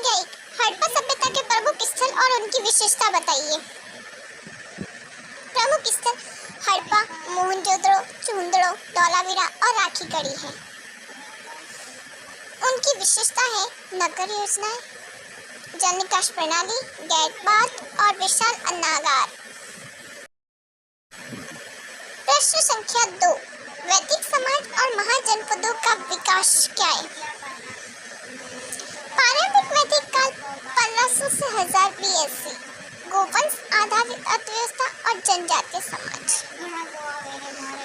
संख्या 1, हड़प्पा सभ्यता के प्रमुख स्थल और उनकी विशेषता बताइए। प्रमुख स्थल हड़प्पा, मोहनजोदड़ो, चूंदड़ो, धौलावीरा और राखीगढ़ी है। उनकी विशेषता है नगर योजनाएं, जल निकास प्रणाली, गेट बाथ और विशाल अन्नागार। प्रश्न संख्या 2, वैदिक समाज और महाजनपदों का विकास क्या है? प्रारंभिक वैदिक काल 1500 से 1000 BSC, गोवंश आधारित अर्थव्यवस्था और जनजातीय समाज।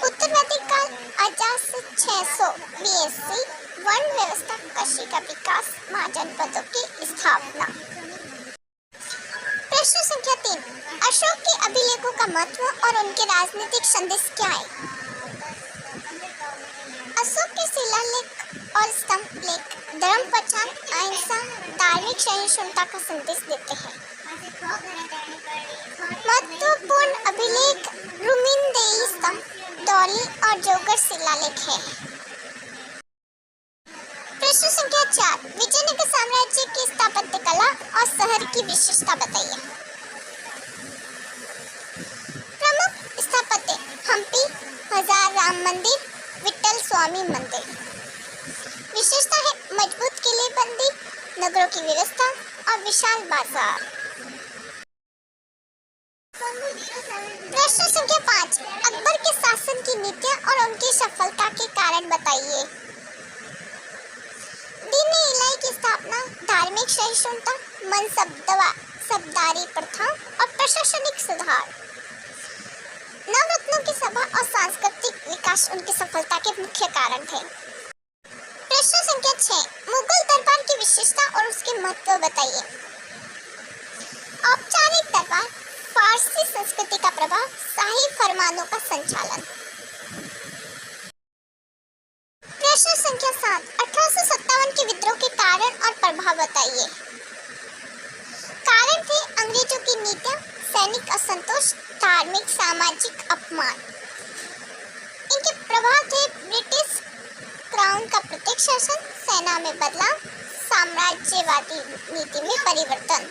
उत्तर वैदिक काल 1000 से 600 BSC, वर्ण व्यवस्था, कृषि का विकास, महाजनपदों की स्थापना। प्रश्न संख्या 3, अशोक के अभिलेखों का महत्व और उनके राजनीतिक संदेश क्या है? अशोक के शिलालेख और स्तंभ लेख धर्म प्रचार, अहिंसा, धार्मिक सहिष्णुता का संदेश देते हैं। महत्वपूर्ण अभिलेख रुमिनदेई स्तंभ, धौली और जोगर शिलालेख है। प्रश्न संख्या 4, विजयनगर साम्राज्य की स्थापत्य कला और शहर की विशेषता बताइए। प्रमुख स्थापत्य हम्पी, हजार राम मंदिर, विट्ठल स्वामी मंदिर। विशेषता है मजबूत किलेबंदी, नगरों की व्यवस्था और विशाल बाजार। प्रश्न संख्या 5, अकबर के शासन की नीतियां और उनकी सफलता के कारण बताइए। दीन-ए-इलाही की स्थापना, धार्मिक सहिष्णुता, मनसबदारी प्रथा और प्रशासनिक सुधार। नवरत्नों की सभा और सांस्कृतिक विकास उनकी सफलता के मुख्य कारण थे। प्रश्न संख्या 6, मुगल दरबार की विशेषता और उसके महत्व बताइए। औपचारिक दरबार, फारसी संस्कृति का प्रभाव, शाही फरमानों का संचालन। प्रश्न संख्या 7, 1857 के विद्रोह के कारण और प्रभाव बताइए। कारण थे अंग्रेजों की नीतियां, सैनिक असंतोष, धार्मिक सामाजिक अपमान। इनके प्रभाव थे ब्रिटिश क्राउन का प्रत्यक्ष शासन, सेना में बदलाव, साम्राज्यवादी नीति में परिवर्तन।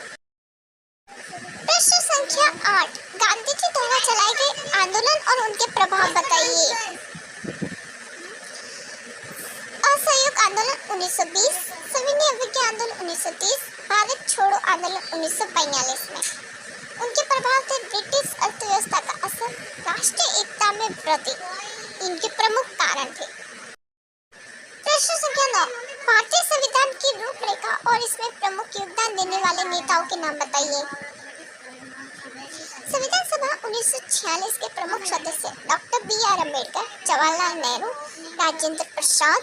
प्रश्न संख्या 8, गांधी जी द्वारा चलाए गए आंदोलन और उनके प्रभाव बताइए। असहयोग आंदोलन 1920, सविनय अवज्ञा आंदोलन 1930, भारत छोड़ो आंदोलन 1942 में। उनके प्रभाव थे ब्रिटिश अर्थव्यवस्था का असर, राष्ट्रीय एकता में वृद्धि। इनके प्रमुख कारण थे। प्रश्न संख्या 9, भारतीय संविधान की रूपरेखा और इसमें प्रमुख योगदान देने वाले नेताओं के नाम बताइए। संविधान सभा 1946 के प्रमुख सदस्य डॉक्टर BR अम्बेडकर, जवाहरलाल नेहरू, राजेंद्र प्रसाद।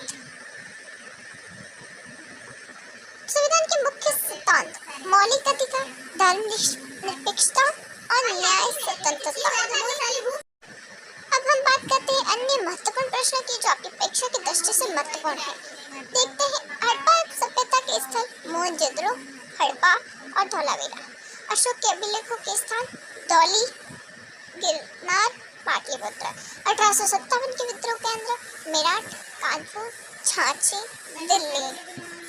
संविधान के मुख्य सिद्धांत मौलिक अधिकार, धर्मनिरपेक्षता और न्याय स्वतंत्रता। अब हम बात करते हैं अन्य महत्वपूर्ण प्रश्नों की जो आपकी परीक्षा की दृष्टि से महत्वपूर्ण है। देखते हैं हड़प्पा सभ्यता के स्थल मोहनजोदड़ो, हड़प्पा और धौलावीरा। अशोक के अभिलेखों के स्थान धौली, गिरनार, पाटलिपुत्र। 1857 के विद्रोह केंद्र मेरठ, कानपुर, झांसी, दिल्ली।